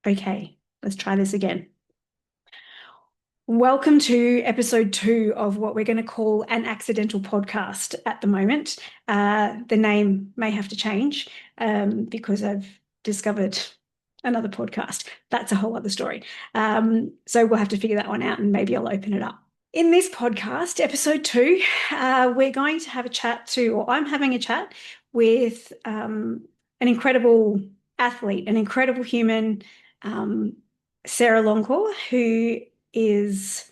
Okay, let's try this again. Welcome to episode 2 of what we're going to call an accidental podcast at the moment. The name may have to change because I've discovered another podcast. That's a whole other story. So we'll have to figure that one out and maybe I'll open it up. In this podcast, episode 2, we're going to have a chat or I'm having a chat with an incredible athlete, an incredible human, um, Sarah Longcor, who is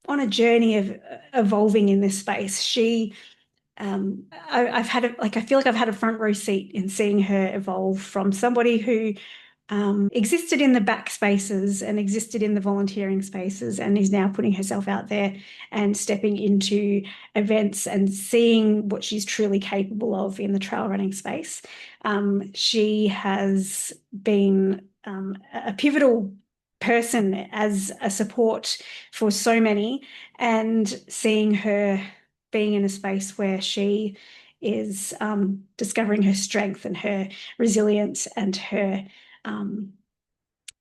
on a journey of evolving in this space. I've had I feel like I've had a front row seat in seeing her evolve from somebody who existed in the back spaces and existed in the volunteering spaces and is now putting herself out there and stepping into events and seeing what she's truly capable of in the trail running space. She has been a pivotal person as a support for so many, and seeing her being in a space where she is discovering her strength and her resilience and her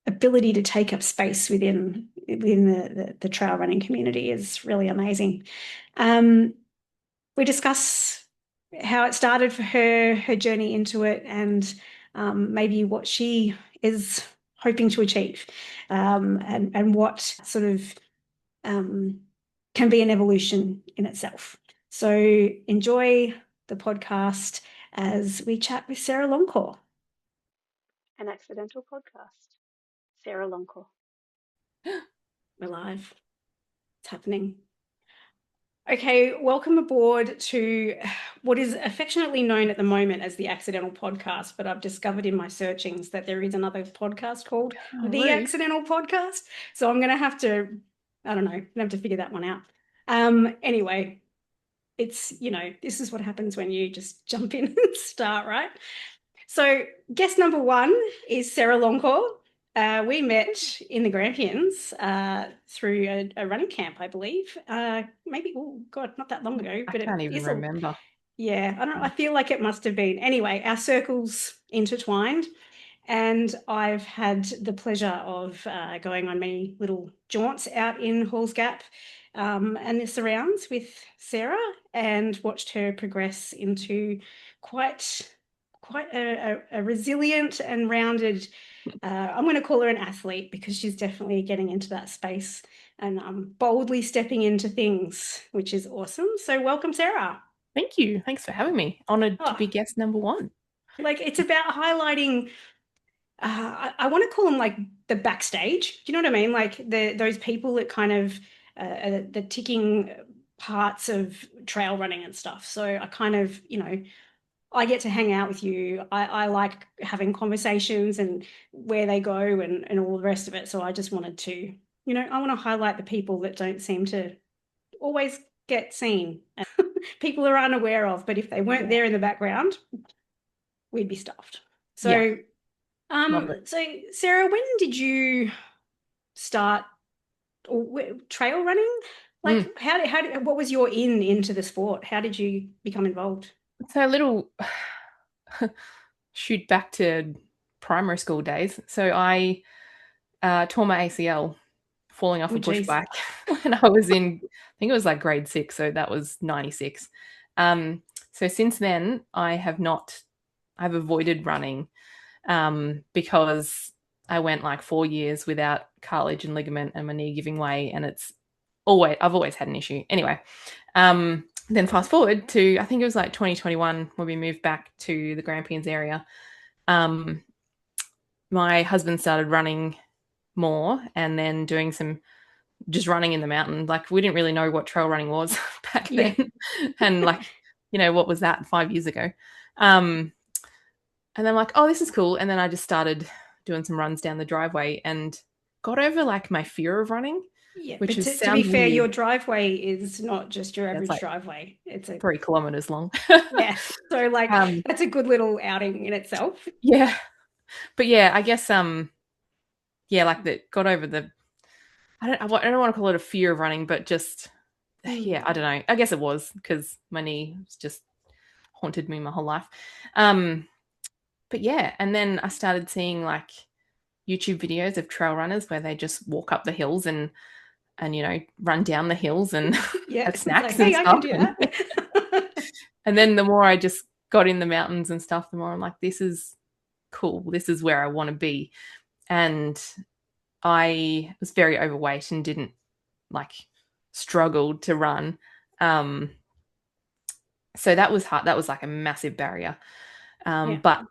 ability to take up space within the trail running community is really amazing. We discuss how it started for her journey into it, and maybe what she is hoping to achieve, and what sort of can be an evolution in itself. So enjoy the podcast as we chat with Sarah Longcor. An accidental podcast. Sarah Longcor. We're live. It's happening. Okay, welcome aboard to what is affectionately known at the moment as the Accidental Podcast, but I've discovered in my searchings that there is another podcast called The Rude. Accidental Podcast. So I'm going to have to, I don't know, I'm going to have to figure that one out. Anyway, it's, this is what happens when you just jump in and start, right? So guest number 1 is Sarah Longcor. We met in the Grampians through a running camp, I believe. Maybe, oh God, not that long ago, I but it can't even is remember. yeah, I don't know. I feel like it must have been. Anyway, our circles intertwined, and I've had the pleasure of going on many little jaunts out in Halls Gap and the surrounds with Sarah, and watched her progress into quite a resilient and rounded. I'm going to call her an athlete because she's definitely getting into that space and boldly stepping into things, which is awesome. So welcome, Sarah. Thank you. Thanks for having me. Honored to Oh, be guest number 1. like it's about highlighting. I want to call them like the backstage. Do you know what I mean? Like those people that kind of the ticking parts of trail running and stuff. So I kind of, I get to hang out with you. I like having conversations and where they go and all the rest of it. So I just wanted to, I want to highlight the people that don't seem to always get seen. People are unaware of, but if they weren't Yeah. there in the background, we'd be stuffed. Yeah. So, Love it. so Sarah, when did you start trail running? Mm. Like, what was your into the sport? How did you become involved? So a little shoot back to primary school days. So I tore my ACL falling off Oh, a bush geez. bike when I was in, I think it was like grade 6. So that was 96. So since then, I've avoided running because I went like 4 years without cartilage and ligament and my knee giving way, and I've always had an issue. Anyway, then fast forward to I think it was like 2021 when we moved back to the Grampians area. Um, my husband started running more and then doing some just running in the mountain. Like we didn't really know what trail running was back Yeah. then, and like what was that 5 years ago? Um, And then I'm like, oh, this is cool. And then I just started doing some runs down the driveway and got over like my fear of running, Yeah, which but is to be sounds fair, your weird. driveway is not just your It's average like driveway. It's a 3 kilometers long. Yeah. So like um, that's a good little outing in itself. yeah, but yeah, I guess yeah, like that got over the. I don't want to call it a fear of running, but just yeah, I Mm. don't know. I guess it was because my knee was just haunted me my whole life. Um, but yeah, and then I started seeing like YouTube videos of trail runners where they just walk up the hills and run down the hills and Yeah, have it's like, snacks and hey, I can stuff. do And that. and then the more I just got in the mountains and stuff, the more I'm like, this is cool. This is where I want to be. And I was very overweight and didn't like struggled to run. Um, so that was hard. That was like a massive barrier. Yeah. But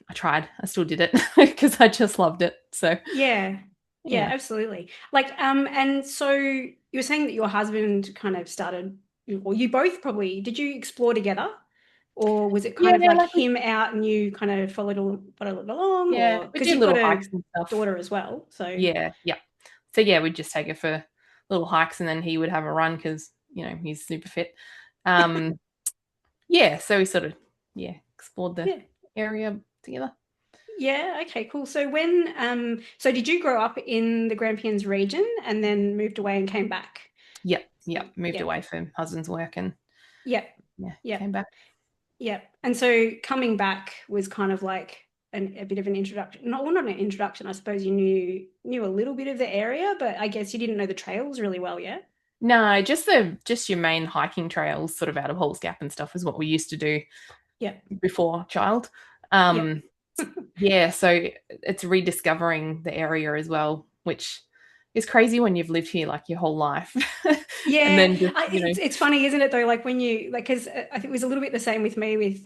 I tried. I still did it because I just loved it. So Yeah. Yeah, yeah. absolutely. Like, and so you were saying that your husband kind of started, or you both probably, did you explore together? Or was it kind of Yeah, like like him out and you kind of followed along? yeah, Or we because do you've got little a hikes and stuff. daughter as well. So Yeah, yeah. So yeah, we'd just take her for little hikes and then he would have a run because, he's super fit. Um, yeah, so we sort of, yeah, explored the yeah. area together. Yeah, okay, cool. So so did you grow up in the Grampians region and then moved away and came back? Yep, So, yep. Moved yeah, away from husband's work and yeah, yeah, yeah, came back. yeah. And so coming back was kind of like a bit of an introduction. Not an introduction. I suppose you knew a little bit of the area, but I guess you didn't know the trails really well yet. No, just your main hiking trails, sort of out of Halls Gap and stuff, is what we used to do Yeah, before child. yeah. Um, yeah, so it's rediscovering the area as well, which is crazy when you've lived here like your whole life, and Yeah, then just it's funny, isn't it though? Like when you like, because I think it was a little bit the same with me with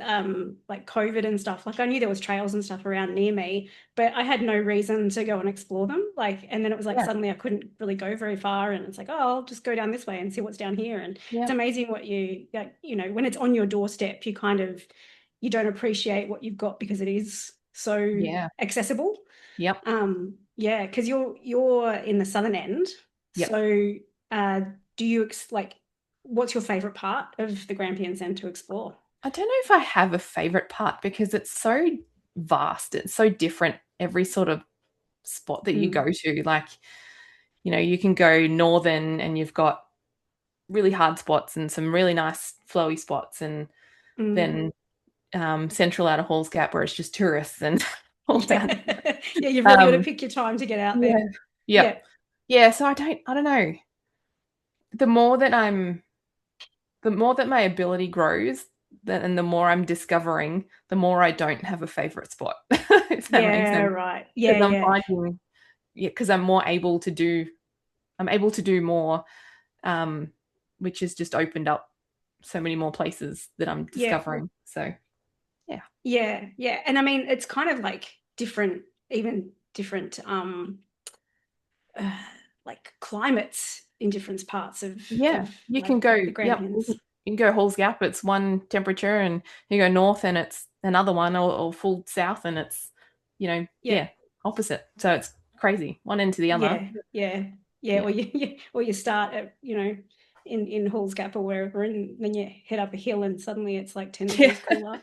like COVID and stuff. Like I knew there was trails and stuff around near me, but I had no reason to go and explore them. Like, and then it was like yeah, suddenly I couldn't really go very far, and it's like, oh, I'll just go down this way and see what's down here. And it's yeah, amazing what like, when it's on your doorstep, you don't appreciate what you've got because it is so yeah, accessible. yep, Yeah, because you're in the southern end, yep. so uh, do you like what's your favorite part of the Grampians then to explore? I don't know if I have a favorite part because it's so vast. It's so different every sort of spot that you go Mm, to. Like, you can go northern and you've got really hard spots and some really nice flowy spots, and mm. then central out of Halls Gap where it's just tourists and all that. Yeah, yeah, you've really got to Um, pick your time to get out yeah, there. yep, Yeah, yeah. So I don't know. The more that my ability grows, and the more I'm discovering, the more I don't have a favorite spot. If that makes yeah, sense, right. Yeah, because I'm yeah, finding, yeah, because I'm able to do more, um, which has just opened up so many more places that I'm yeah, discovering. So yeah, yeah, yeah. And I mean, it's kind of like even different uh, like climates in different parts yeah, of you like can go. the Yep, you Grampians. can go Halls Gap. It's one temperature, and you go north, and it's another one, or full south, and it's Yeah. yeah, opposite. So it's crazy, one end to the other. Yeah, yeah, yeah. Yeah, Or you start at in Halls Gap or wherever, and then you head up a hill, and suddenly it's like 10 degrees yeah, cooler.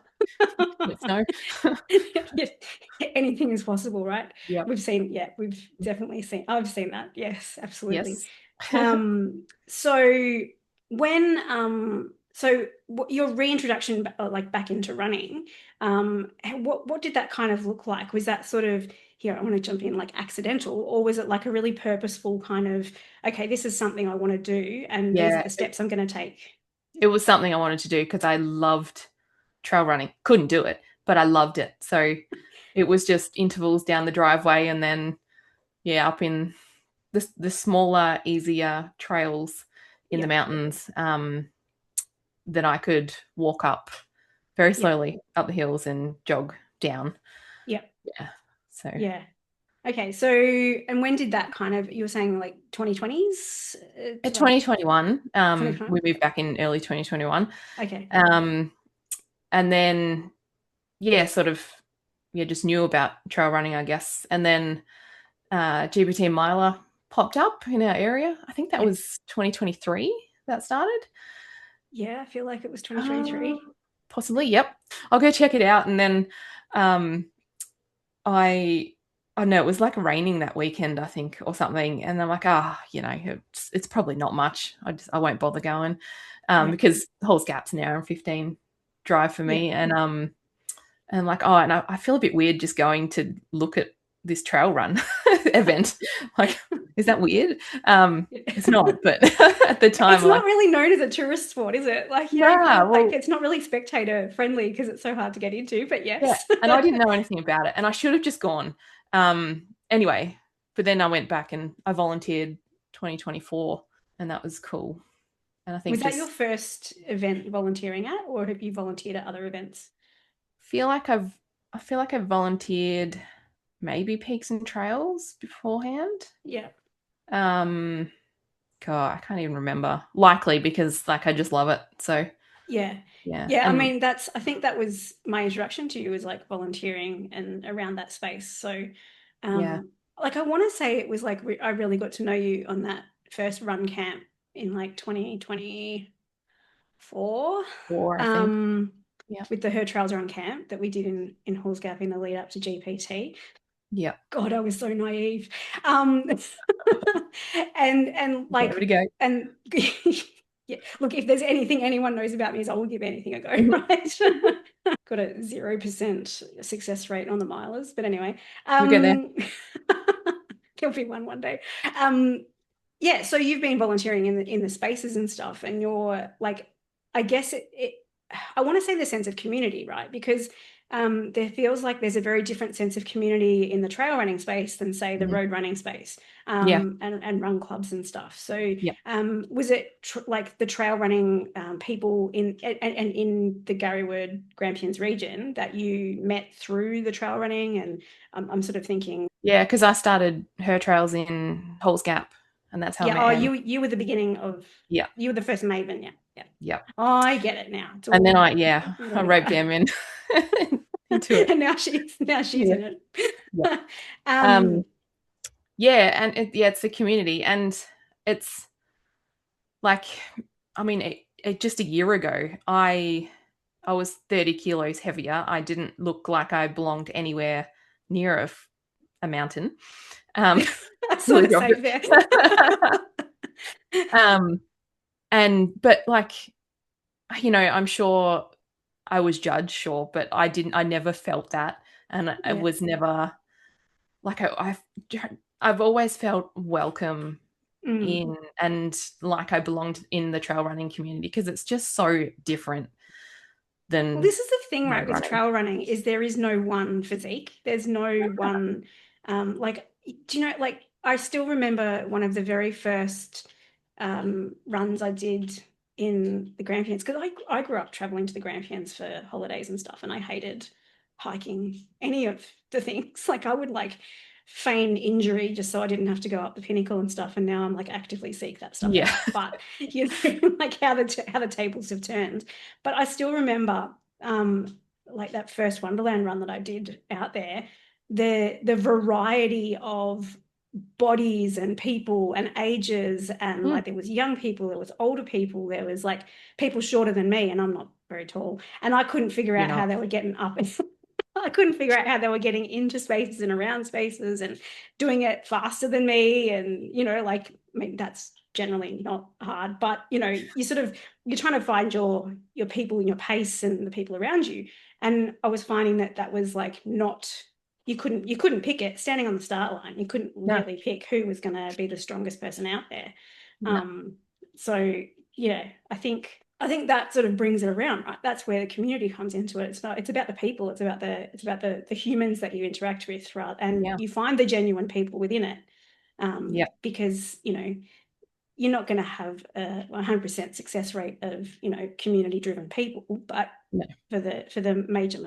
let snow. Yeah, anything is possible, right? Yep. We've definitely seen. I've seen that. Yes, absolutely. Yes. So your reintroduction like back into running, what did that kind of look like? Was that sort of here, I want to jump in like accidental, or was it like a really purposeful kind of, okay, this is something I want to do, and these are Yeah, the steps I'm going to take? it was something I wanted to do because I loved trail running. Couldn't do it, but I loved it. So it was just intervals down the driveway and then yeah, up in the smaller, easier trails in the Yeah, mountains, that I could walk up very yeah, slowly up the hills and jog down. yeah, Yeah. So yeah. Okay, so and when did that kind of, you were saying like 2020s, in to like 2021, we 2020? moved back in early 2021. Okay, Um, and then yeah, sort of yeah, just knew about trail running, I guess. And then GPT and Miler popped up in our area. I think that yeah, was 2023 that started. yeah, I feel like it was Uh, 2023. Possibly, yep. I'll go check it out. And then um, I I know it was like raining that weekend, I think, or something. And I'm like, it's probably not much. I won't bother going, Yeah, because the whole Gap's an hour and 15 drive for yeah, me. And like, oh, and I feel a bit weird just going to look at this trail run event. Like, is that weird? It's not, but at the time, It's I'm not like, really known as a tourist sport, is it? Like, yeah, like well, it's not really spectator friendly because it's so hard to get into, but yeah. yes. And I didn't know anything about it, and I should have just gone. Anyway, but then I went back and I volunteered 2024, and that was cool. And I think Was that your just first event volunteering at, or have you volunteered at other events? feel like I feel like I've volunteered maybe Peaks and Trails beforehand. Yeah. Um, God, I can't even remember. Likely because like I just love it. So Yeah. yeah, Yeah. I and mean, I think that was my introduction to you, was like volunteering and around that space. So, yeah, like I want to say it was like I really got to know you on that first run camp in like 2024, four I think. um, Yeah, with the Her Trails Run camp that we did in Halls Gap in the lead up to GPT. yeah, God, I was so naive. And gave it a like, go. and yeah, look, if there's anything anyone knows about me is I will give anything a go, Mhm. right? Got a 0% success rate on the milers, but anyway, We'll get there. there'll be one day. Um, yeah, so you've been volunteering in the spaces and stuff, and you're like, I guess I want to say the sense of community, right? Because there feels like there's a very different sense of community in the trail running space than, say, the Mhm. road running space, Yeah, and run clubs and stuff. So, yeah. was it like the trail running people and in the Garryword Grampians region that you met through the trail running? And I'm sort of thinking, Yeah, because I started Her Trails in Halls Gap, and that's how I yeah, met oh, Amy. you were the beginning of, Yeah, you were the first Maven, yeah, yeah. yeah. Oh, I get it now. It's And then all I, yeah, I running roped about. them in into it. And now she's Yeah, in it. yeah. um, Um, yeah, and yeah, it's a community, and it's like, I mean, just a year ago, I was 30 kilos heavier. I didn't look like I belonged anywhere near a mountain. Um, sort really of dropped safe there. it. um, and but like, I'm sure I was judged, sure, but I never felt that, and I Yeah. was never like I've always felt welcome Mm. in, and like I belonged in the trail running community because it's just so different Well, than this is the thing, right, road with running. trail running is there is no one physique. There's no one, like, do you know, like, I still remember one of the very first runs I did in the Grampians, because I grew up traveling to the Grampians for holidays and stuff, and I hated hiking any of the things. Like, I would like feign injury just so I didn't have to go up the pinnacle and stuff. And now I'm like actively seek that stuff Yeah. out. But you know, like how the tables have turned. But I still remember, like that first Wonderland run that I did out there, the variety of bodies and people and ages, and Mm, like there was young people, there was older people, there was like people shorter than me, and I'm not very tall, and I couldn't figure you're out how not. they were getting up. I couldn't figure out how they were getting into spaces and around spaces and doing it faster than me. And, like, I mean, that's generally not hard, but you're trying to find your people and your pace and the people around you. And I was finding that was like not, you couldn't pick it standing on the start line. You couldn't No. really pick who was going to be the strongest person out there. No. Um, so yeah, I think that sort of brings it around, right? That's where the community comes into it. It's about the people. It's about the humans that you interact with, right? And Yeah. you find the genuine people within it, Yeah. because you're not going to have a 100% success rate of community driven people, but No. for the major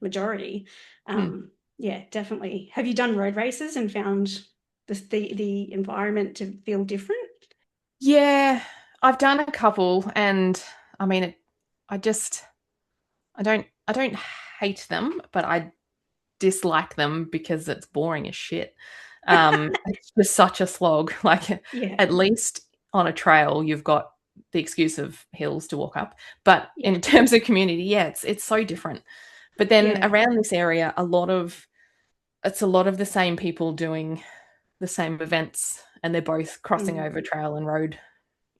majority, Mm. yeah, definitely. Have you done road races and found the environment to feel different? Yeah, I've done a couple, and I mean, I just, I don't hate them, but I dislike them because it's boring as shit. It's just such a slog. Like, Yeah, at least on a trail, you've got the excuse of hills to walk up. But yeah, in terms of community, yeah, it's so different. But then yeah. around this area, it's a lot of the same people doing the same events, and they're both crossing Mm. over trail and road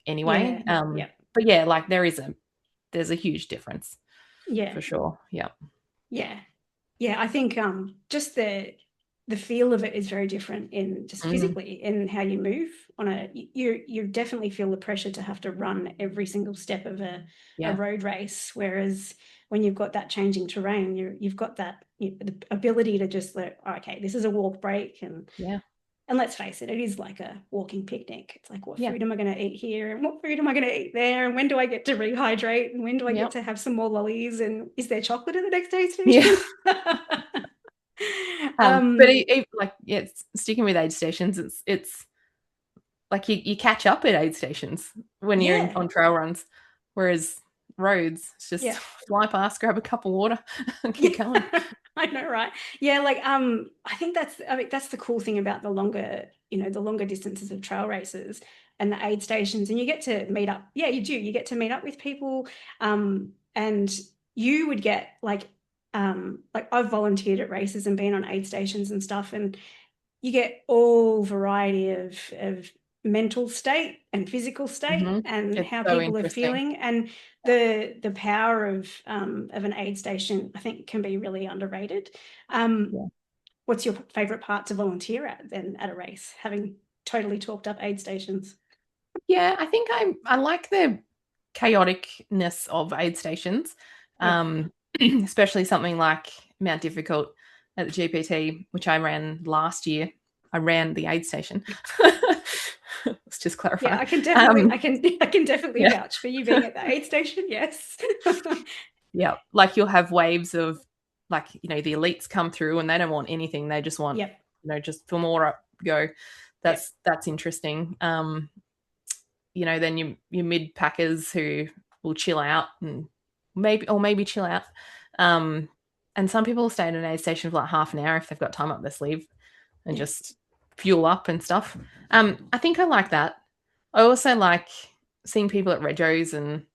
anyway. Yeah, yeah, But yeah, like there's a huge difference yeah, for sure. Yeah. yeah, yeah. I think just the feel of it is very different in just Mm, physically in how you move on a you definitely feel the pressure to have to run every single step of a yeah. road race, whereas when you've got that changing terrain, you've got that the ability to just like, oh, okay, this is a walk break, Yeah. and let's face it, it is like a walking picnic. It's like, what Yeah. food am I going to eat here? And what food am I going to eat there? And when do I get to rehydrate? And when do I get Yep. to have some more lollies? And is there chocolate at the next aid Yeah. station? But like, yeah, sticking with aid stations, it's like you catch up at aid stations when you're Yeah. on trail runs, whereas roads, it's just Yeah. fly past, grab a cup of water, and keep Yeah. going. I know, right? Yeah, like I think that's the cool thing about the longer, the longer distances of trail races and the aid stations. And you get to meet up. Yeah, you do. You get to meet up with people. And you would get like I've volunteered at races and been on aid stations and stuff, and you get all variety of mental state and physical state Hmm. and It's how so people are interesting. feeling, and the power of an aid station, I think, can be really underrated. Yeah. What's your favorite part to volunteer at then at a race, having totally talked up aid stations? Yeah, I think I like the chaoticness of aid stations, Yeah. um, especially something like Mount Difficult at the GPT, which I ran last year. I ran the aid station. Let's just Yeah, clarify. I can definitely, I can definitely Yeah, vouch for you being at the aid station. Yes. yeah. Like you'll have waves of, like, the elites come through and they don't want anything. They just want, Yep. just for more up go. Yep. That's interesting. Then your mid packers who will chill out and maybe chill out. Um, and some people stay at an aid station for like half an hour if they've got time up their sleeve and Yeah. just fuel up and stuff. I think I like that. I also like seeing people at regos and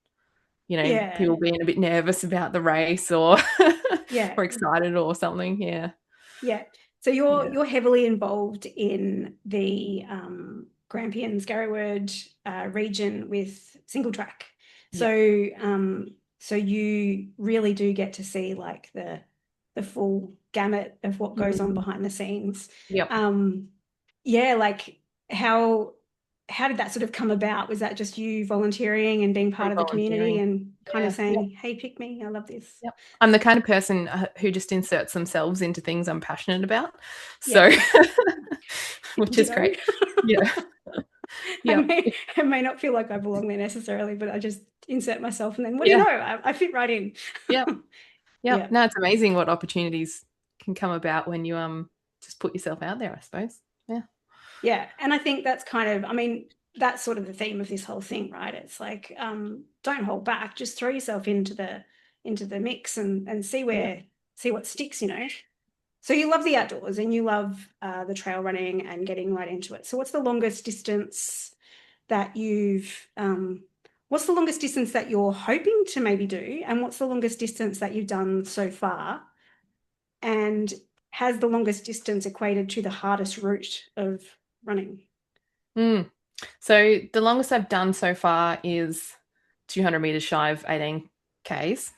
Yeah. people being a bit nervous about the race or Yeah. or excited or something. Yeah, Yeah. So you're yeah, you're heavily involved in the Grampians Garroward region with single track. yeah. So you really do get to see like the full gamut of what goes on Mm, behind the scenes. yep. Um, yeah, like how how did that sort of come about? Was that just you volunteering and being part Through of the community volunteering. and kind of Yeah, yeah. saying, "Hey, pick me. I love this." Yep. I'm the kind of person who just inserts themselves into things I'm passionate about. So, Yep. which is Ditto. great. Yeah. I Yep. may, I may not feel like I belong there necessarily, but I just insert myself and then what do you Yeah. know? I fit right in. Yep. Yep. Yeah. No, it's amazing what opportunities can come about when you just put yourself out there, I suppose. Yeah. Yeah. And I think that's kind of, I mean, that's sort of the theme of this whole thing, right? It's like, don't hold back, just throw yourself into the mix and Yeah. see what sticks. So you love the outdoors and you love the trail running and getting right into it. So that you've what's the longest distance that you're hoping to maybe do, and what's the longest distance that you've done so far, and has the longest distance equated to the hardest route of running? Mm. So the longest I've done so far is 200 meters shy of 18 Ks.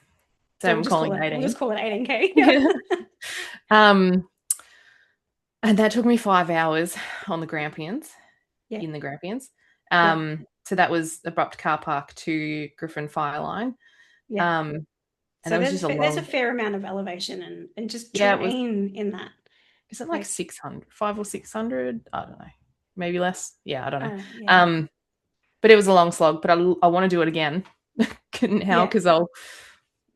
So So I'm calling it we'll 18. just call it 18K. Yeah. Yeah. Um, and that took me 5 hours on the Grampians, Yeah. in the Grampians. Yeah. So that was abrupt car park to Griffin Fire Line. Yeah. Um, and So that was just a there's a long, fair amount of elevation and just yeah, it was, terrain in that is it like place. 600, 5 or 600? I don't know. Maybe less. Yeah, I don't know. Yeah. Um, but it was a long slog, but I want to do it again now Yeah. because I'll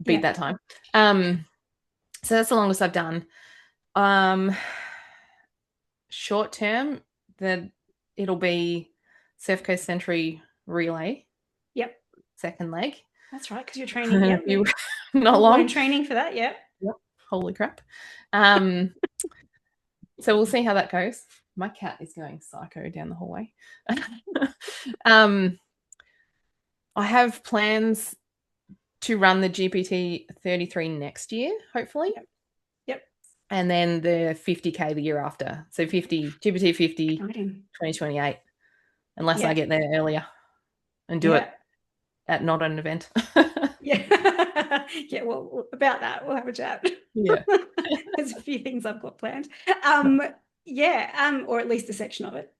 beat Yeah. that time. So that's the longest I've done. Um, Short term, that it'll be Surf Coast Century relay, Yep. second leg. That's right, because you're training. Yep. You You're not full blown long. training for that. Yep. Yep. Holy crap. Um, so we'll see how that goes. My cat is going psycho down the hallway. um, I have plans to run the GPT 33 next year, hopefully. Yep. Yep. And then the 50K the year after. So 50, GPT 50, Exciting. 2028, unless I Yeah. get there earlier and do it Yeah. at not an event. Yeah. Yeah, well, about that, we'll have a chat. Yeah. There's a few things I've got planned. Um, yeah, or at least a section of it.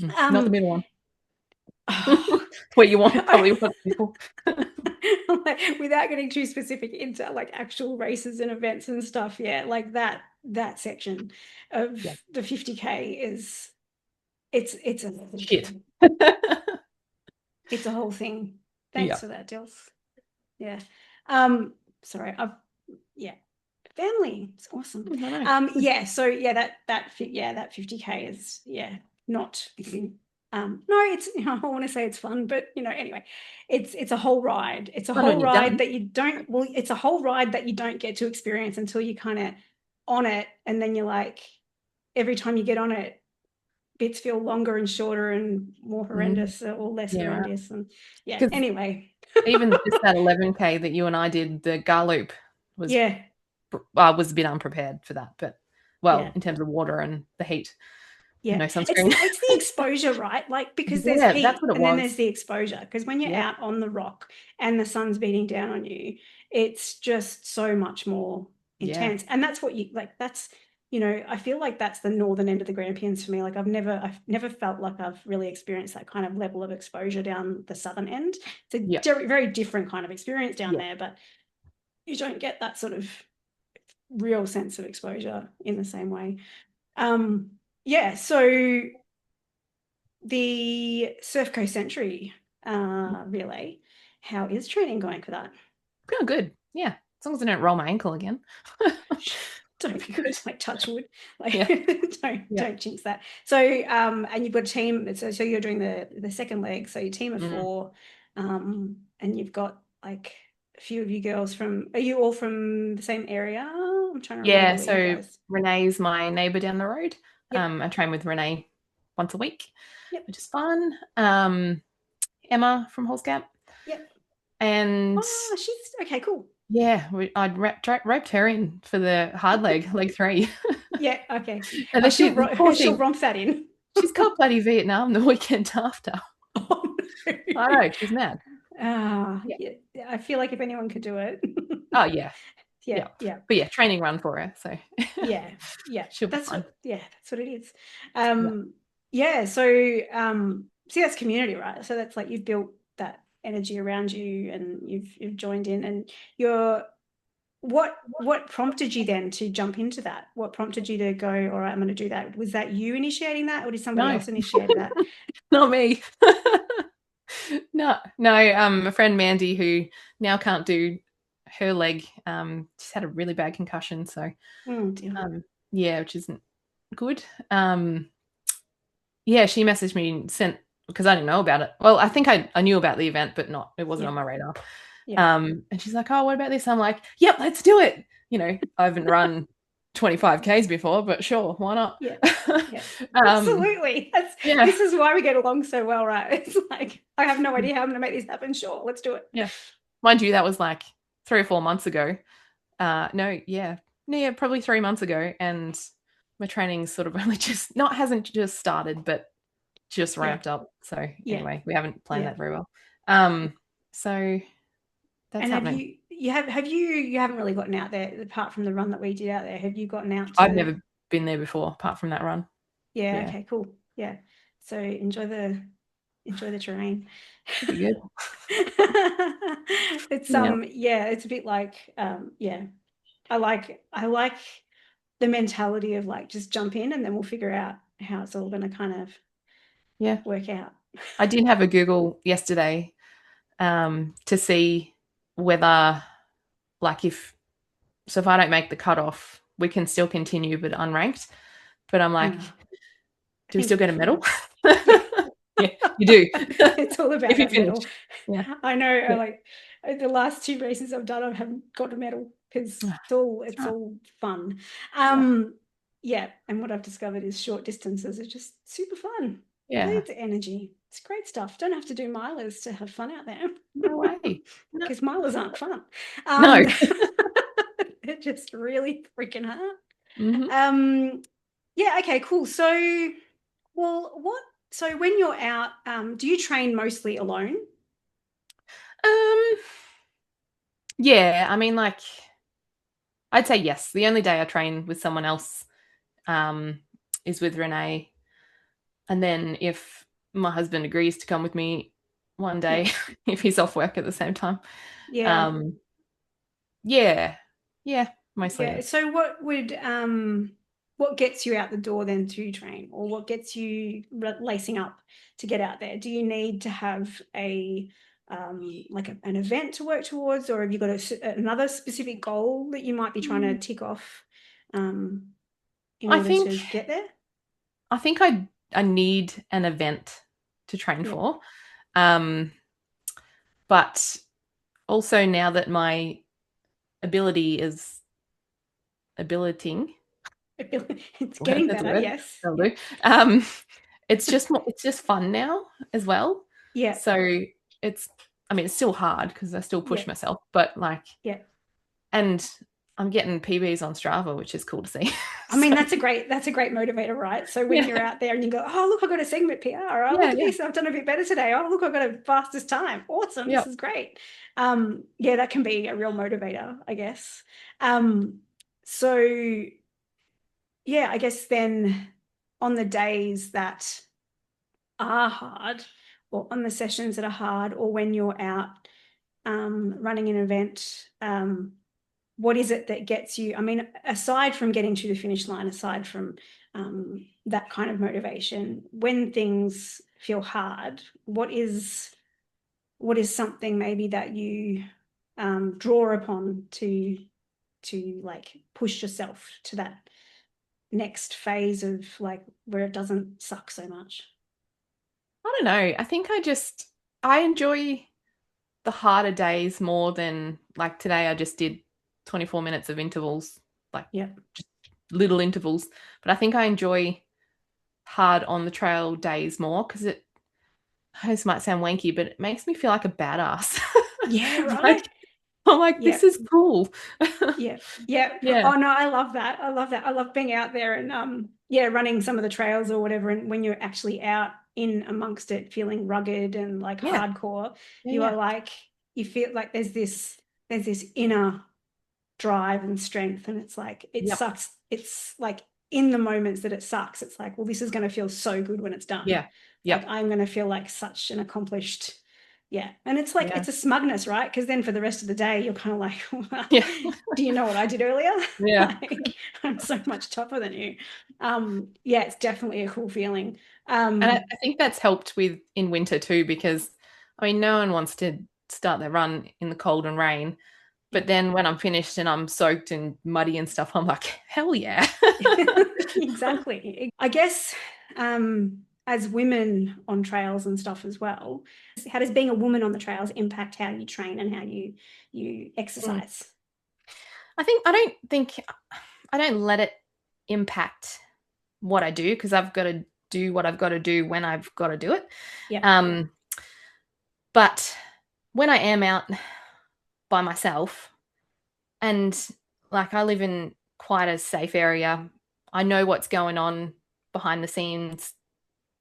Not the Um, middle one. oh, Where you want probably want people. like, without getting too specific into like actual races and events and stuff, yeah, like that section of Yeah. the 50K is it's a whole Shit. thing. It's a whole thing. Thanks Yeah. for that, Dils. Yeah. Um, sorry, I've yeah. Family. It's awesome. I know. Yeah, so yeah, that 50K is not no, it's I want to say it's fun, but anyway, it's a whole ride. It's a Fun when whole you're ride done. that you don't well, it's a whole ride that you don't get to experience until you kind of on it, and then you're like every time you get on it, bits feel longer and shorter and more Mhm. horrendous or less Yeah, right. horrendous. And yeah, Because anyway. even just that 11K that you and I did, the Garloop was Yeah, I was a bit unprepared for that, but yeah. well, in terms of water and the heat and Yeah, no it's sunscreen. the exposure, right? Like because there's Yeah, that's heat what it and then there's was. the exposure. Because when you're Yep. out on the rock and the sun's beating down on you, it's just so much more Yeah. intense. And that's what you like. I feel like that's the northern end of the Grampians for me. Like I've never felt like I've really experienced that kind of level of exposure down the southern end. It's a Yep. very different kind of experience down Yep. there, but you don't get that sort of real sense of exposure in the same way. Yeah, so the Surf Coast Century relay. How is training going for that? Oh, good. Yeah. As long as I don't roll my ankle again. Don't be good, like touch wood, like Yeah. don't Yeah. don't jinx that. So and you've got a team. So you're doing the second leg. So your team of Mm. four, and you've got like a few of you girls from. Are you all from the same area? I'm trying to remember Yeah. where you So guys. Renee's my neighbor down the road. Yep, I train with Renee once a week, yep, which is fun. Emma from Horse yep. and Oh, she's okay. Cool. yeah, I'd roped her in for the hard leg 3. Yeah, okay. And Oh, then the poor she'll thing, romp that in. she's got bloody Vietnam the weekend after. Oh, no. I know, she's mad. Yeah. Yeah, I feel like if anyone could do it. Oh, yeah. Yeah, Yeah. yeah, But yeah, training run for her. So yeah, yeah. she'll be fine. That's what it is. Yeah. Yeah, so see that's community, right? So that's like you've built that energy around you and you've joined in and you're what prompted you then to jump into that? What prompted you to go, all right, I'm going to do that? Was that you initiating that or did somebody No, else initiate that? not me. No. A friend Mandy who now can't do her leg. She's had a really bad concussion. So Dear. yeah, which isn't good. Yeah, she messaged me and sent because I didn't know about it. Well, I think I knew about the event, but it wasn't Yeah, on my radar. yeah, And she's like, "Oh, what about this?" I'm like, "Yep, let's do it." I haven't run 25Ks before, but sure, why not? yeah, yeah. um, Absolutely. yeah, This is why we get along so well, right? It's like I have no idea how I'm going to make this happen. Sure, let's do it. yeah. Mind you, that was like 3 or 4 months ago. No, yeah, no, yeah, probably 3 months ago, and my training's sort of only hasn't just started, but just Yeah, ramped up. So yeah, anyway, we haven't planned yeah. that very well. So that's And happening. you haven't really gotten out there apart from the run that we did out there. Have you gotten out I've to? never been there before, apart from that run. Yeah. Yeah, Okay. Cool. Yeah. So enjoy the terrain. should be good. It's Yeah, yeah, it's a bit like yeah. I like the mentality of like just jump in and then we'll figure out how it's all going to kind of yeah. work out. I did have a Google yesterday to see whether, like, if I don't make the cutoff, we can still continue, but unranked. But I'm like, I do we think still get a medal? yeah. Yeah, you do. It's all about If you that finish. medal. Yeah. I know Yeah. like the last two races I've done I haven't got a medal because Ah, it's that's right. all fun. Yeah. Yeah, and what I've discovered is short distances are just super fun. Yeah. Loads of energy. It's great stuff. Don't have to do milers to have fun out there No way. No. because milers aren't fun. No. They're just really freaking hard. Hmm. Yeah, okay, cool. So, so when you're out, do you train mostly alone? Um, Yeah, I mean, like, I'd say yes. The only day I train with someone else um, is with Renee. And then if my husband agrees to come with me one Yeah. day, if he's off work at the same time. Yeah. Um, yeah, yeah, mostly Yeah. yes. So what gets you out the door then to train, or what gets you lacing up to get out there? Do you need to have a like an event to work towards, or have you got another specific goal that you might be trying to Mm. tick off um, in I order think to get there? I think I need an event to train Yeah. for. Um, but also now that my ability is abilitying, It's word, getting that's a better. word, Yes. that'll Yeah. do. It's just fun now as well. Yeah. So it's, I mean, it's still hard because I still Yeah. push myself, but like, Yeah. and I'm getting PBs on Strava, which is cool to see. I mean, So that's a great motivator, right? So when yeah, you're out there and you go, oh, look, I got a segment PR. Oh, look yeah, at yeah, this. I've done a bit better today. Oh, look, I got a fastest time. Awesome. This yep. is great. Yeah, that can be a real motivator, I guess. Um, so yeah, I guess then on the days that are hard, or on the sessions that are hard, or when you're out running an event, what is it that gets you? I mean, aside from getting to the finish line, aside from that kind of motivation, when things feel hard, what is something maybe that you draw upon to like push yourself to that next phase of like where it doesn't suck so much? I don't know. I think I enjoy the harder days more than like today. I just did 24 minutes of intervals, like Yeah. just little intervals. But I think I enjoy hard on the trail days more because this might sound wanky, but it makes me feel like a badass. Yeah, right. Like I'm like, Yeah. this is cool. Yeah. Yeah. Yeah. Oh no, I love that. I love that. I love being out there and yeah, running some of the trails or whatever. And when you're actually out in amongst it, feeling rugged and like Yeah. hardcore, Yeah. you are Yeah. like you feel like there's this inner drive and strength. And it's like it Yep. sucks. It's like in the moments that it sucks, it's like, well, this is going to feel so good when it's done. Yeah. Like Yep. I'm going to feel like such an accomplished, yeah. And it's like Yeah. it's a smugness, right? Because then for the rest of the day, you're kind of like, well, Yeah. do you know what I did earlier? Yeah. Like I'm so much tougher than you. Yeah, it's definitely a cool feeling. And Um, I think that's helped with in winter too, because I mean, no one wants to start their run in the cold and rain. yeah. But then when I'm finished and I'm soaked and muddy and stuff, I'm like, hell yeah. Exactly. I guess as women on trails and stuff as well, how does being a woman on the trails impact how you train and how you Mm. exercise? I don't let it impact what I do because I've got to do what I've got to do when I've got to do it. Yeah, Um, but when I am out by myself and like I live in quite a safe area, I know what's going on behind the scenes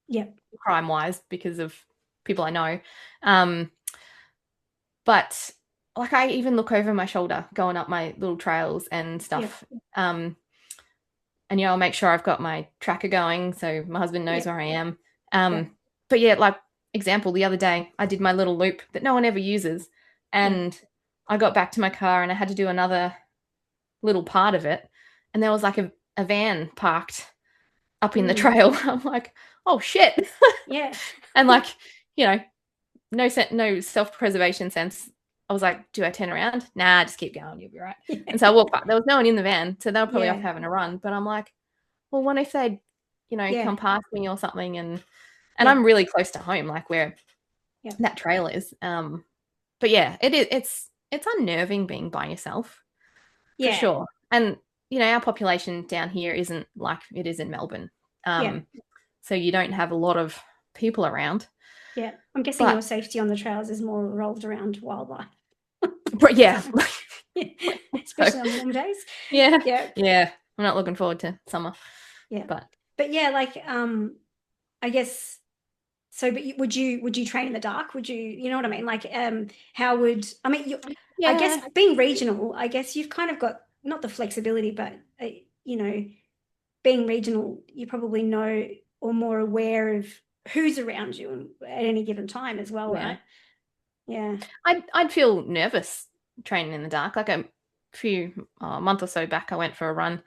yeah, crime wise because of people I know. Um, but like I even look over my shoulder going up my little trails and yeah, stuff. And I'll make sure I've got my tracker going so my husband knows yeah, where I am. yeah, But yeah, like example, the other day I did my little loop that no one ever uses, yeah. and I got back to my car and I had to do another little part of it, and there was like a van parked up in the Mm, trail. I'm like, oh shit, yeah. and like you know, no self preservation sense. I was like, do I turn around? Nah, just keep going. You'll be right. And so I walked back. There was no one in the van, so they were probably off Yeah, having a run. But I'm like, well, what if they, yeah, come past me or something? And yeah, I'm really close to home, like where yeah, that trail is. But yeah, it is. It's unnerving being by yourself for yeah, sure. And our population down here isn't like it is in Melbourne. yeah, So you don't have a lot of people around. yeah. I'm guessing But your safety on the trails is more revolved around wildlife. yeah, So, yeah, so especially on warm days. yeah, Yeah, yeah. I'm not looking forward to summer, yeah. but But yeah, like I guess so. But would you train in the dark? Would you know what I mean? Like how would I mean? I guess Yeah. being regional, I guess you've kind of got not the flexibility, but you know, being regional, you probably know or more aware of who's around you at any given time as well, Yeah. right? Yeah. I'd feel nervous training in the dark. Like a month or so back, I went for a run,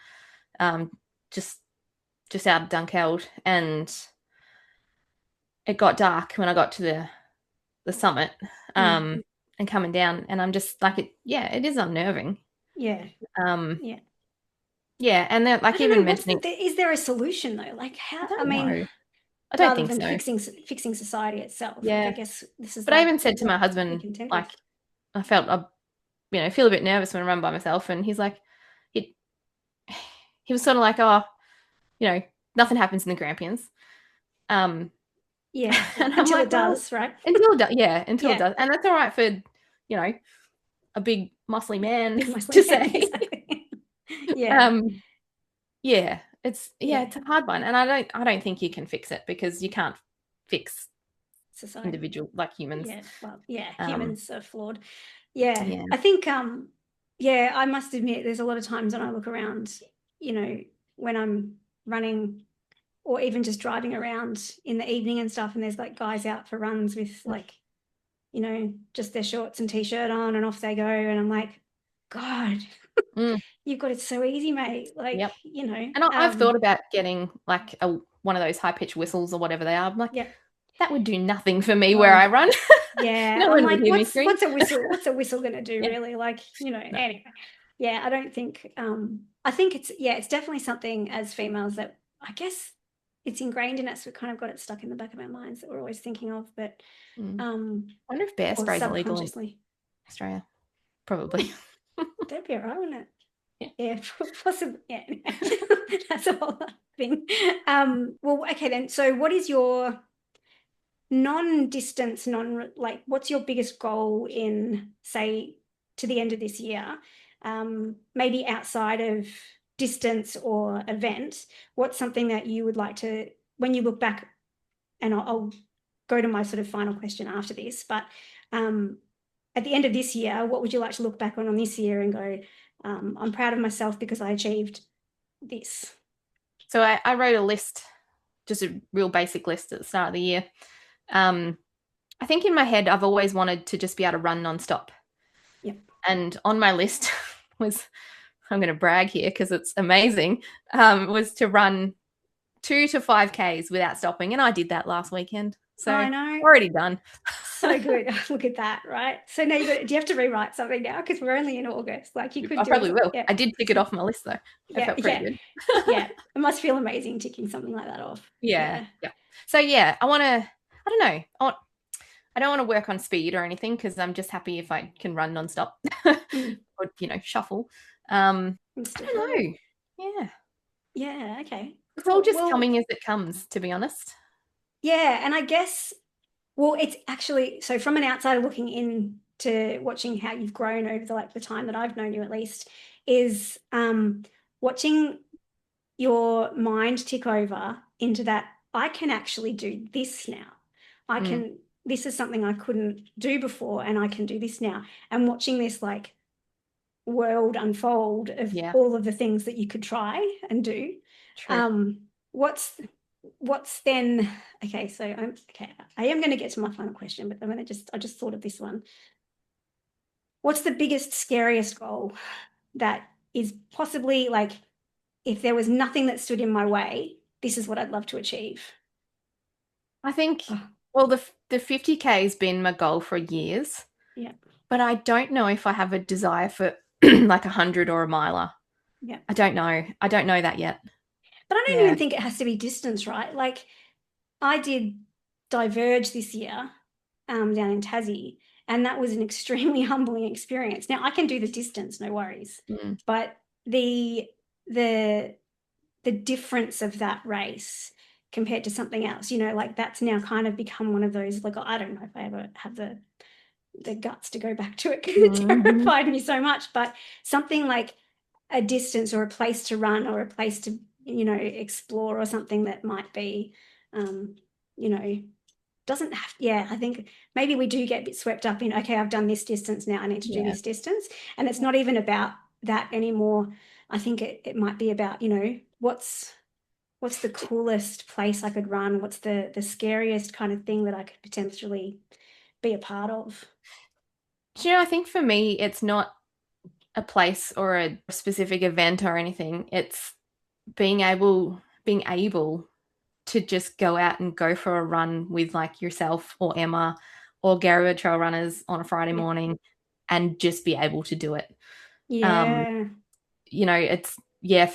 um, just out of Dunkeld, and it got dark when I got to the summit, Mm. and coming down, and I'm just like, it. Yeah, it is unnerving. Yeah. Um, Yeah. yeah, and then I like don't even know mentioning, is there a solution though? Like I how, I don't mean, know. I don't rather think than so. fixing society itself, like I Yeah, guess this is but I like even said to what my we husband, contend like, with. I felt feel a bit nervous when I run by myself, and he's like, he he was sort of like, oh, you know, nothing happens in the Grampians. Um, Yeah. and I'm Until it like, well, does, right? until it does, yeah, until it Yeah. does, and that's all right for a big muscly man Big muscle to man, say. exactly. Yeah. um, yeah, Yeah. it's a hard one, and I don't think you can fix it because you can't fix Society. individual like humans. Yeah. Well, yeah, Um, humans are flawed. Yeah. yeah, I think yeah, I must admit there's a lot of times when I look around, you know, when I'm running or even just driving around in the evening and stuff, and there's like guys out for runs with like, just their shorts and t-shirt on and off they go. And I'm like, God, mm, you've got it so easy, mate. Like, yep. And I've thought um, about getting like one of those high pitched whistles or whatever they are. I'm like, yeah. that would do nothing for me where Oh, I run. yeah. No I'm one would like, hear me scream. what's a whistle? What's a whistle gonna do, Yeah, really? Like, no. anyway. Yeah, I don't think I think it's definitely something as females that I guess it's ingrained in us. We've kind of got it stuck in the back of our minds that we're always thinking of, but Mm. um I wonder if bear or spray's illegal in subconsciously. Australia. Probably. That'd be all right, wouldn't it? Yeah. Yeah, possibly. Yeah, that's a whole other thing. Well, okay then. So, what is your non-distance, like, what's your biggest goal in, say, to the end of this year? Maybe outside of distance or event, what's something that you would like to, when you look back, and I'll go to my sort of final question after this, but at the end of this year, what would you like to look back on this year and go, I'm proud of myself because I achieved this? So I wrote a list, just a real basic list at the start of the year. Um, I think in my head, I've always wanted to just be able to run nonstop. Yeah. And on my list was, I'm going to brag here because it's amazing, was to run 2 to 5 Ks without stopping. And I did that last weekend. So I know. already done. So good. Look at that, right? So now do you have to rewrite something now? Because we're only in August. Like you could I do probably it. will. Yeah. I did tick it off my list though. It Yeah. felt pretty Yeah. good. Yeah. It must feel amazing ticking something like that off. Yeah. Yeah. Yeah. So yeah, I want to, I don't know. I don't want to work on speed or anything because I'm just happy if I can run nonstop Mm. or, shuffle. And I still don't feel good. know. Yeah. Yeah. Okay. It's all Cool. just Well, coming as it comes, to be honest. yeah. And I guess, well, it's actually, so from an outsider looking in to watching how you've grown over the time that I've known you at least, is watching your mind tick over into that I can actually do this now. Mm, This is something I couldn't do before, and I can do this now. And watching this like world unfold of yeah, all of the things that you could try and do. true. Um, what's then okay, so I am going to get to my final question, but I just thought of this one. What's the biggest, scariest goal that is possibly like, if there was nothing that stood in my way, this is what I'd love to achieve? I think, Oh, well, the 50K has been my goal for years, yeah, but I don't know if I have a desire for like 100 or a miler. yeah. I don't know. I don't know that yet. But I don't Yeah. even think it has to be distance, right? Like I did Diverge this year down in Tassie, and that was an extremely humbling experience. Now I can do the distance, no worries, Mm, but the the difference of that race compared to something else, like that's now kind of become one of those, like, I don't know if I ever have the guts to go back to it because it mhm, terrified me so much, but something like a distance or a place to run or a place to explore or something that might be um you know doesn't have, yeah, I think maybe we do get a bit swept up in, okay, I've done this distance, now I need to do Yeah. this distance. And it's not even about that anymore. I think it might be about, what's the coolest place I could run? What's the scariest kind of thing that I could potentially be a part of? Do you know, I think for me, it's not a place or a specific event or anything. It's being able to just go out and go for a run with like yourself or Emma or Garrow Trail Runners on a Friday Yeah. morning and just be able to do it. Um, Yeah. it's yeah,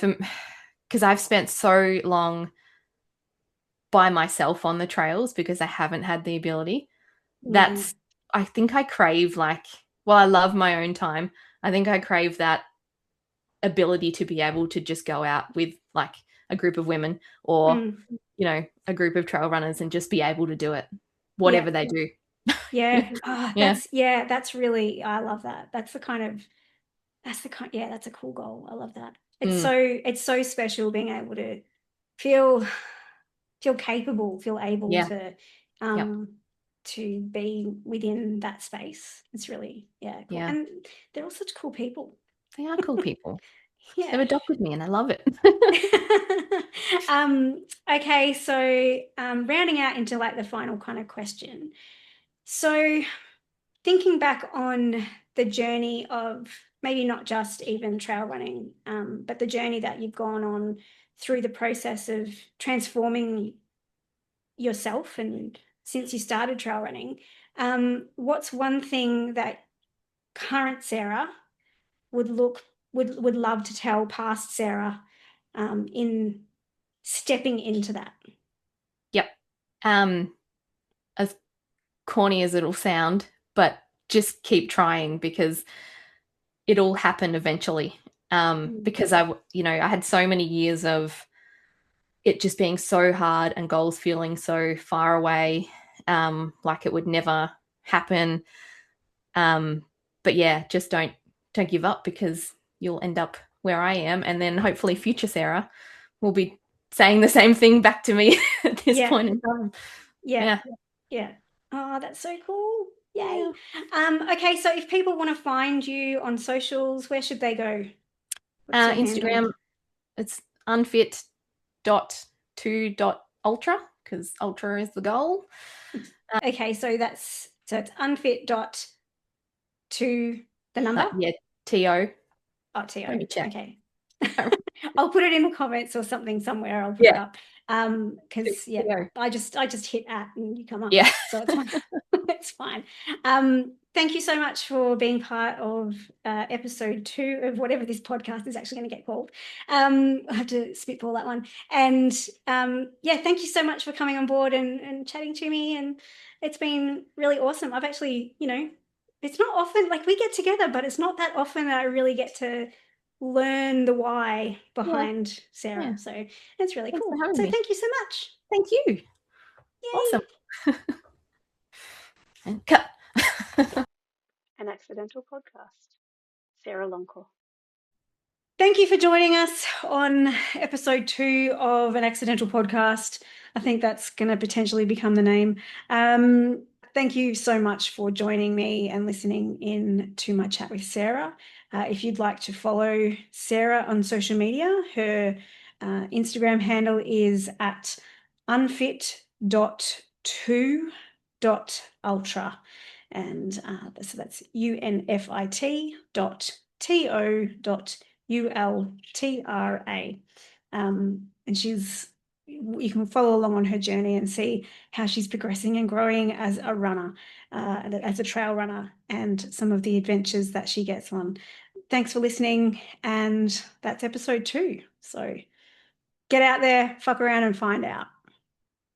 because I've spent so long by myself on the trails because I haven't had the ability. Yeah. That's I think I crave like well, I love my own time. I think I crave that ability to be able to just go out with like a group of women or Mm. a group of trail runners and just be able to do it Yeah. whatever they do. Yeah. Oh, Yeah. that's really, I love that. Yeah, that's a cool goal. I love that. Mm, It's so special being able to feel capable, feel able yeah. Yep. um to be within that space. It's really, yeah, cool. Yeah. And they're all such cool people. They are cool people. They've Yeah. adopted me and I love it. Okay, so rounding out into like the final kind of question. So thinking back on the journey of maybe not just even trail running, but the journey that you've gone on through the process of transforming yourself and since you started trail running, what's one thing that current Sarah would love to tell past Sarah in stepping into that? Yep. um as corny as it'll sound, but just keep trying because it'll happen eventually. Mm. Because I had so many years of it just being so hard and goals feeling so far away, like it would never happen. Um, but yeah, just don't give up because you'll end up where I am, and then hopefully future Sarah will be saying the same thing back to me at this Yeah, point in time. yeah, Yeah. yeah. Oh, that's so cool. Yay. Yeah. Okay, so if people want to find you on socials, where should they go? What's your handle? Instagram, it's unfit dot two dot ultra because ultra is the goal. Okay, so it's unfit dot to the number. Yeah, TO. Oh, TO. Let me check. Okay. I'll put it in the comments or something somewhere. I'll put it Yeah, up. Because yeah, TO. I just hit at and you come up. Yeah. So it's fine. It's fine. Thank you so much for being part of episode 2 of whatever this podcast is actually going to get called. I have to spitball that one. And yeah, thank you so much for coming on board and chatting to me. And it's been really awesome. I've actually, it's not often like we get together, but it's not that often that I really get to learn the why Yeah. behind Yeah. Sarah. So it's really Thanks for cool. having So me. thank you so much. Thank you. Yay. Awesome. And cut. An accidental podcast. Sarah Longcor. Thank you for joining us on episode 2 of An Accidental Podcast. I think that's going to potentially become the name. Thank you so much for joining me and listening in to my chat with Sarah. If you'd like to follow Sarah on social media, her Instagram handle is at unfit.to.ultra. And so that's unfit.to.ultra. And you can follow along on her journey and see how she's progressing and growing as a runner, as a trail runner, and some of the adventures that she gets on. Thanks for listening, and that's episode 2. So get out there, fuck around and find out.